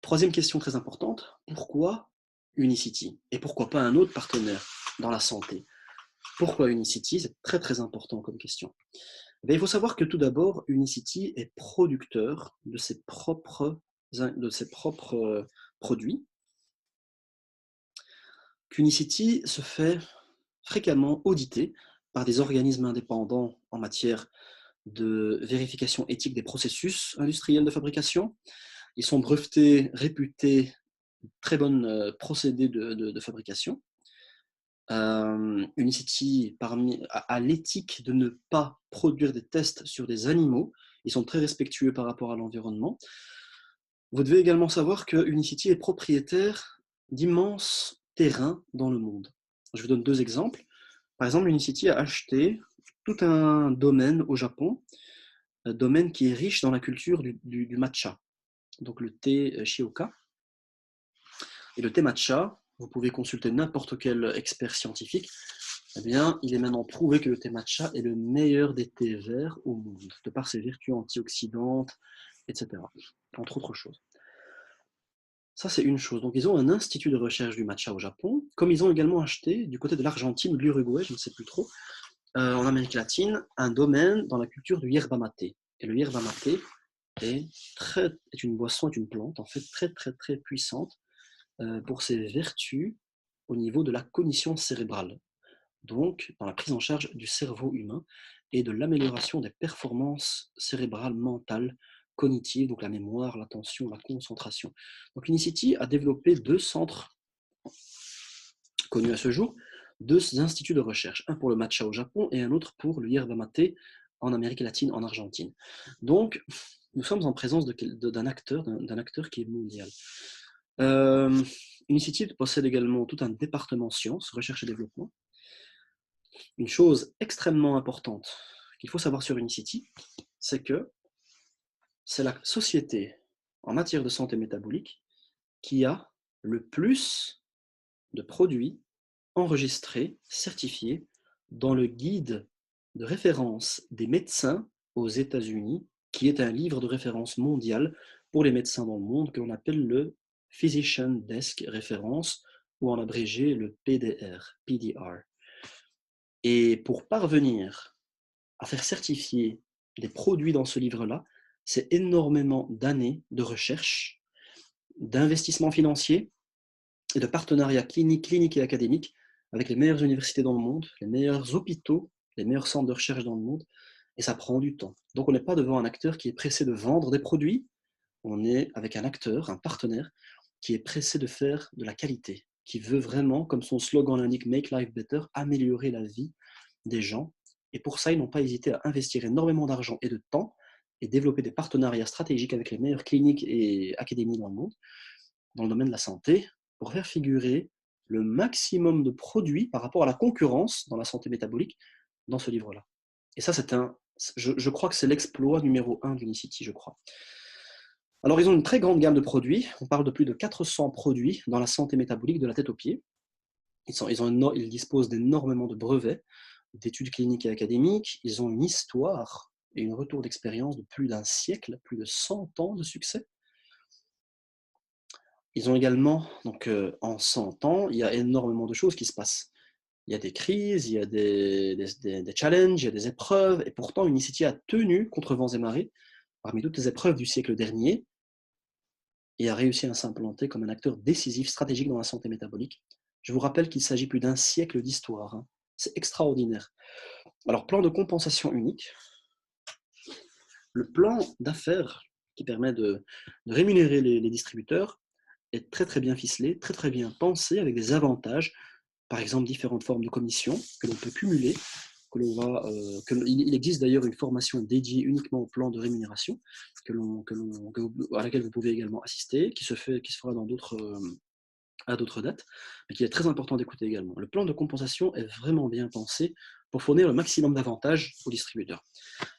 Troisième question très importante, pourquoi Unicity? Et pourquoi pas un autre partenaire dans la santé? Pourquoi Unicity? C'est très très important comme question. Eh il faut savoir que tout d'abord, Unicity est producteur de ses propres produits. Qu'Unicity se fait fréquemment auditer par des organismes indépendants en matière de vérification éthique des processus industriels de fabrication. Ils sont brevetés, réputés, très bons procédés de fabrication. Unicity a l'éthique de ne pas produire des tests sur des animaux. Ils sont très respectueux par rapport à l'environnement. Vous devez également savoir que Unicity est propriétaire d'immenses terrains dans le monde. Je vous donne deux exemples. Par exemple, Unicity a acheté tout un domaine au Japon, un domaine qui est riche dans la culture du matcha, donc le thé Shioka. Et le thé matcha, vous pouvez consulter n'importe quel expert scientifique, eh bien, il est maintenant prouvé que le thé matcha est le meilleur des thés verts au monde, de par ses vertus antioxydantes, etc., entre autres choses. Ça, c'est une chose. Donc, ils ont un institut de recherche du matcha au Japon, comme ils ont également acheté, du côté de l'Argentine ou de l'Uruguay, je ne sais plus trop, en Amérique latine, un domaine dans la culture du yerba mate. Et le yerba mate est une boisson, est une plante, en fait, très, très, très puissante pour ses vertus au niveau de la cognition cérébrale, donc dans la prise en charge du cerveau humain et de l'amélioration des performances cérébrales, mentales, cognitives, donc la mémoire, l'attention, la concentration. Donc Unicity a développé deux centres connus à ce jour, deux instituts de recherche, un pour le matcha au Japon et un autre pour le yerba mate en Amérique latine, en Argentine. Donc, nous sommes en présence d'un acteur qui est mondial. Unicity possède également tout un département sciences, recherche et développement. Une chose extrêmement importante qu'il faut savoir sur Unicity, c'est que c'est la société en matière de santé métabolique qui a le plus de produits enregistrés, certifiés dans le guide de référence des médecins aux États-Unis, qui est un livre de référence mondial pour les médecins dans le monde que l'on appelle le Physician Desk Reference, ou en abrégé le PDR. Et pour parvenir à faire certifier des produits dans ce livre-là, c'est énormément d'années de recherche, d'investissement financier et de partenariats cliniques et académiques avec les meilleures universités dans le monde, les meilleurs hôpitaux, les meilleurs centres de recherche dans le monde, et ça prend du temps. Donc on n'est pas devant un acteur qui est pressé de vendre des produits, on est avec un acteur, un partenaire, qui est pressé de faire de la qualité, qui veut vraiment, comme son slogan l'indique, Make Life Better, améliorer la vie des gens. Et pour ça, ils n'ont pas hésité à investir énormément d'argent et de temps et développer des partenariats stratégiques avec les meilleures cliniques et académies dans le monde, dans le domaine de la santé, pour faire figurer le maximum de produits par rapport à la concurrence dans la santé métabolique dans ce livre-là. Et ça, je crois que c'est l'exploit numéro 1 d'Unicity, je crois. Alors, ils ont une très grande gamme de produits. On parle de plus de 400 produits dans la santé métabolique de la tête aux pieds. Ils disposent d'énormément de brevets, d'études cliniques et académiques. Ils ont une histoire et un retour d'expérience de plus d'un siècle, plus de 100 ans de succès. Ils ont également, donc en 100 ans, il y a énormément de choses qui se passent. Il y a des crises, il y a des challenges, il y a des épreuves, et pourtant Unicity a tenu contre vents et marées parmi toutes les épreuves du siècle dernier et a réussi à s'implanter comme un acteur décisif, stratégique dans la santé métabolique. Je vous rappelle qu'il s'agit plus d'un siècle d'histoire. Hein. C'est extraordinaire. Alors, plan de compensation unique. Le plan d'affaires qui permet de rémunérer les distributeurs est très très bien ficelé, très très bien pensé, avec des avantages, par exemple différentes formes de commissions que l'on peut cumuler. Il existe d'ailleurs une formation dédiée uniquement au plan de rémunération à laquelle vous pouvez également assister, qui se fera à d'autres dates, mais qu'il est très important d'écouter également. Le plan de compensation est vraiment bien pensé pour fournir le maximum d'avantages aux distributeurs.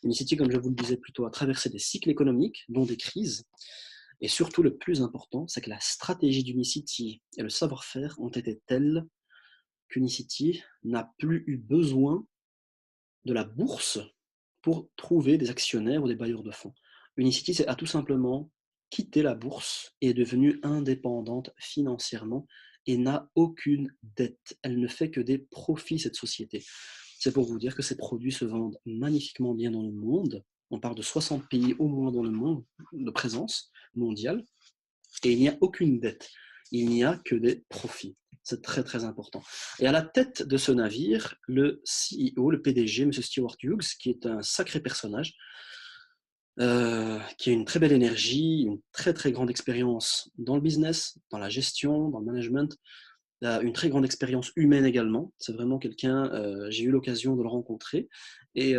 Unicity, comme je vous le disais plutôt, a traversé des cycles économiques, dont des crises, et surtout le plus important, c'est que la stratégie d'Unicity et le savoir-faire ont été tels qu'Unicity n'a plus eu besoin de la bourse pour trouver des actionnaires ou des bailleurs de fonds. Unicity a tout simplement quitté la bourse et est devenue indépendante financièrement et n'a aucune dette. Elle ne fait que des profits, cette société. C'est pour vous dire que ces produits se vendent magnifiquement bien dans le monde. On parle de 60 pays au moins dans le monde de présence mondiale. Et il n'y a aucune dette. Il n'y a que des profits. C'est très très important. Et à la tête de ce navire, le CEO, le PDG, M. Stewart Hughes, qui est un sacré personnage, qui a une très belle énergie, une très très grande expérience dans le business, dans la gestion, dans le management, une très grande expérience humaine également. C'est vraiment quelqu'un, j'ai eu l'occasion de le rencontrer, et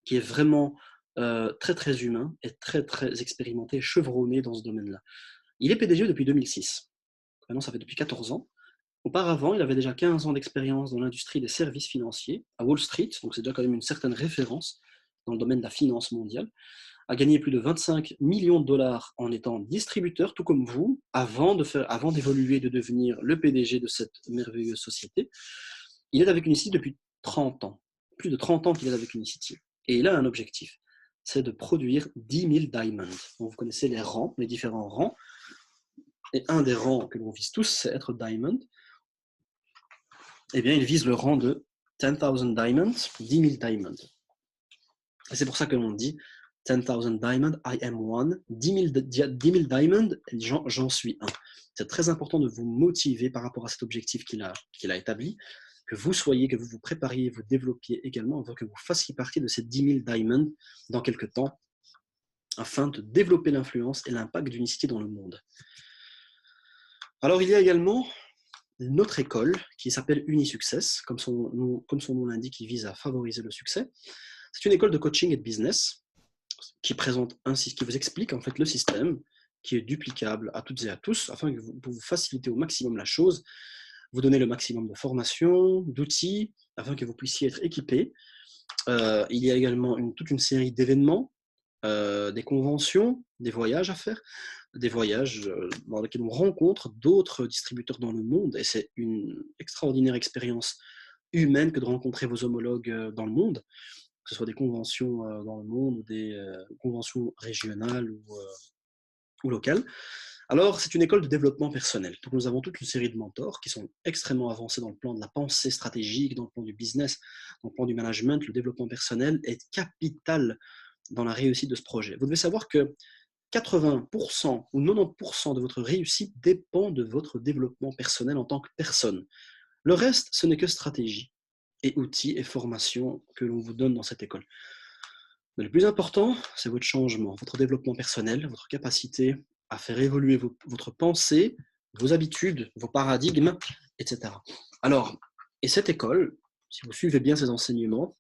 qui est vraiment très très humain et très très expérimenté, chevronné dans ce domaine-là. Il est PDG depuis 2006. Maintenant, ça fait depuis 14 ans. Auparavant, il avait déjà 15 ans d'expérience dans l'industrie des services financiers à Wall Street, donc c'est déjà quand même une certaine référence dans le domaine de la finance mondiale. A gagné plus de 25 millions de dollars en étant distributeur, tout comme vous, avant d'évoluer, de devenir le PDG de cette merveilleuse société. Il est avec Unicity depuis 30 ans, plus de 30 ans qu'il est avec Unicity. Et il a un objectif, c'est de produire 10 000 diamonds. Donc vous connaissez les rangs, les différents rangs. Et un des rangs que l'on vise tous, c'est être diamond. Eh bien, il vise le rang de 10,000 diamonds, 10 000 diamonds. Et c'est pour ça que l'on dit 10,000 diamonds, I am one. 10 000 diamonds, j'en suis un. C'est très important de vous motiver par rapport à cet objectif qu'il a établi, que vous vous prépariez, vous développiez également, afin que vous fassiez partie de ces 10 000 diamonds dans quelques temps, afin de développer l'influence et l'impact d'Unicity dans le monde. Alors, il y a également notre école qui s'appelle UniSuccess, comme son nom l'indique, qui vise à favoriser le succès. C'est une école de coaching et de business qui vous explique en fait le système qui est duplicable à toutes et à tous afin que pour vous faciliter au maximum la chose, vous donner le maximum de formation, d'outils afin que vous puissiez être équipés. Il y a également toute une série d'événements, des conventions, des voyages à faire, des voyages dans lesquels on rencontre d'autres distributeurs dans le monde, et c'est une extraordinaire expérience humaine que de rencontrer vos homologues dans le monde, que ce soit des conventions dans le monde ou des conventions régionales ou locales. Alors, c'est une école de développement personnel. Donc, nous avons toute une série de mentors qui sont extrêmement avancés dans le plan de la pensée stratégique, dans le plan du business, dans le plan du management. Le développement personnel est capital dans la réussite de ce projet. Vous devez savoir que 80% ou 90% de votre réussite dépend de votre développement personnel en tant que personne. Le reste, ce n'est que stratégie et outils et formation que l'on vous donne dans cette école. Mais le plus important, c'est votre changement, votre développement personnel, votre capacité à faire évoluer votre pensée, vos habitudes, vos paradigmes, etc. Alors, et cette école, si vous suivez bien ces enseignements,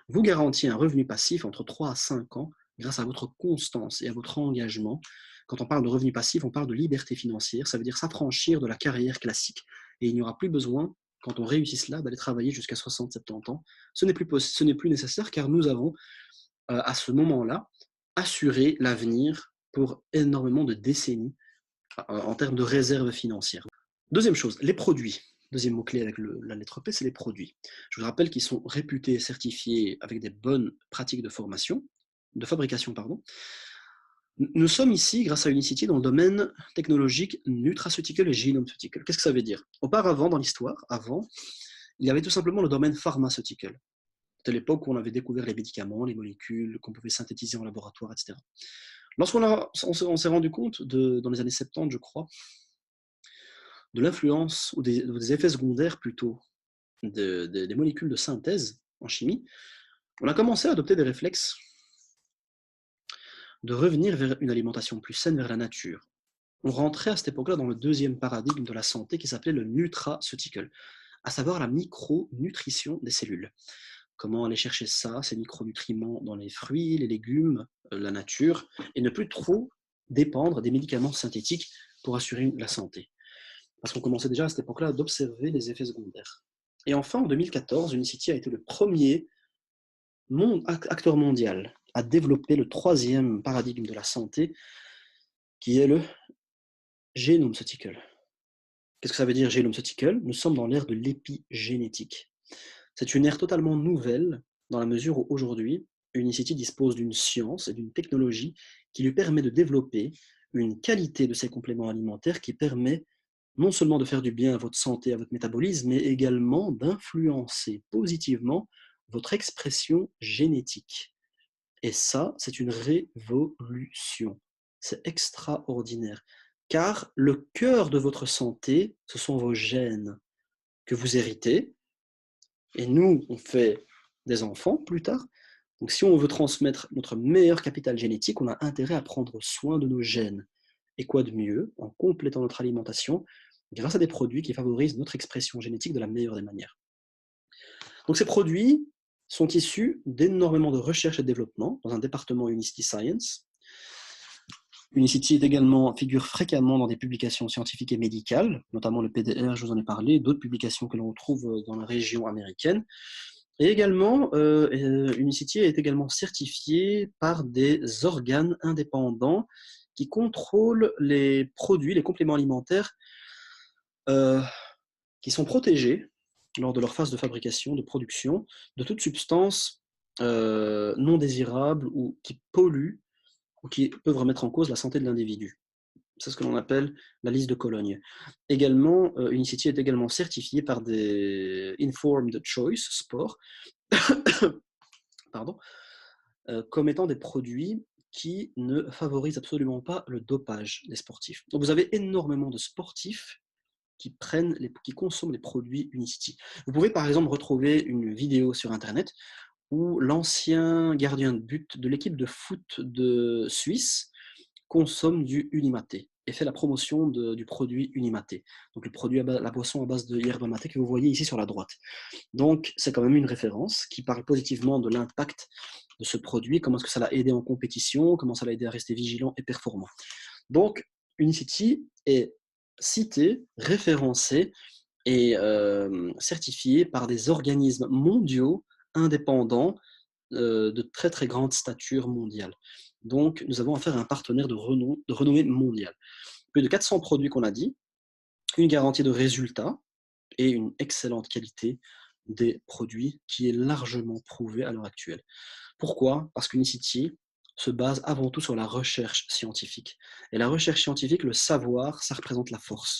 vous garantit un revenu passif entre 3 à 5 ans grâce à votre constance et à votre engagement. Quand on parle de revenu passif, on parle de liberté financière, ça veut dire s'affranchir de la carrière classique. Et il n'y aura plus besoin, quand on réussit cela, d'aller travailler jusqu'à 60-70 ans. Ce n'est plus nécessaire car nous avons, à ce moment-là, assuré l'avenir pour énormément de décennies en termes de réserve financière. Deuxième chose, les produits. Deuxième mot-clé avec la lettre P, c'est les produits. Je vous rappelle qu'ils sont réputés et certifiés avec des bonnes pratiques de fabrication. Nous sommes ici, grâce à Unicity, dans le domaine technologique nutraceutical et genomceutical. Qu'est-ce que ça veut dire? Auparavant, dans l'histoire, il y avait tout simplement le domaine pharmaceutical. C'était l'époque où on avait découvert les médicaments, les molécules qu'on pouvait synthétiser en laboratoire, etc. Lorsqu'on s'est rendu compte, dans les années 70, je crois, de l'influence ou des effets secondaires plutôt des molécules de synthèse en chimie, on a commencé à adopter des réflexes de revenir vers une alimentation plus saine, vers la nature. On rentrait à cette époque-là dans le deuxième paradigme de la santé qui s'appelait le nutraceutical, à savoir la micronutrition des cellules. Comment aller chercher ça, ces micronutriments dans les fruits, les légumes, la nature, et ne plus trop dépendre des médicaments synthétiques pour assurer la santé. Parce qu'on commençait déjà à cette époque-là d'observer les effets secondaires. Et enfin, en 2014, Unicity a été le premier acteur mondial à développer le troisième paradigme de la santé, qui est le génomceutical. Qu'est-ce que ça veut dire génomceutical? Nous sommes dans l'ère de l'épigénétique. C'est une ère totalement nouvelle, dans la mesure où aujourd'hui, Unicity dispose d'une science et d'une technologie qui lui permet de développer une qualité de ses compléments alimentaires qui permet non seulement de faire du bien à votre santé, à votre métabolisme, mais également d'influencer positivement votre expression génétique. Et ça, c'est une révolution. C'est extraordinaire. Car le cœur de votre santé, ce sont vos gènes que vous héritez. Et nous, on fait des enfants plus tard. Donc si on veut transmettre notre meilleur capital génétique, on a intérêt à prendre soin de nos gènes. Et quoi de mieux, en complétant notre alimentation, grâce à des produits qui favorisent notre expression génétique de la meilleure des manières. Donc ces produits sont issus d'énormément de recherche et de développement dans un département Unicity Science. Unicity figure fréquemment dans des publications scientifiques et médicales, notamment le PDR, je vous en ai parlé, d'autres publications que l'on trouve dans la région américaine. Et également, Unicity est également certifié par des organes indépendants qui contrôlent les produits, les compléments alimentaires qui sont protégés lors de leur phase de fabrication, de production, de toute substance non désirable ou qui pollue ou qui peuvent remettre en cause la santé de l'individu. C'est ce que l'on appelle la liste de Cologne. Également, Unicity est également certifié par des Informed Choice Sport, pardon, comme étant des produits qui ne favorisent absolument pas le dopage des sportifs. Donc vous avez énormément de sportifs qui consomment les produits Unicity. Vous pouvez par exemple retrouver une vidéo sur Internet où l'ancien gardien de but de l'équipe de foot de Suisse consomme du Unimaté et fait la promotion du produit Unimaté. Donc le produit, la boisson à base de yerba maté que vous voyez ici sur la droite. Donc c'est quand même une référence qui parle positivement de l'impact de ce produit, comment est-ce que ça l'a aidé en compétition, comment ça l'a aidé à rester vigilant et performant. Donc Unicity est cité, référencé et certifié par des organismes mondiaux indépendants de très très grande stature mondiale. Donc nous avons affaire à un partenaire de renommée mondiale. Plus de 400 produits qu'on a dit, une garantie de résultat et une excellente qualité des produits qui est largement prouvée à l'heure actuelle. Pourquoi? Parce qu'Unicity se base avant tout sur la recherche scientifique. Et la recherche scientifique, le savoir, ça représente la force.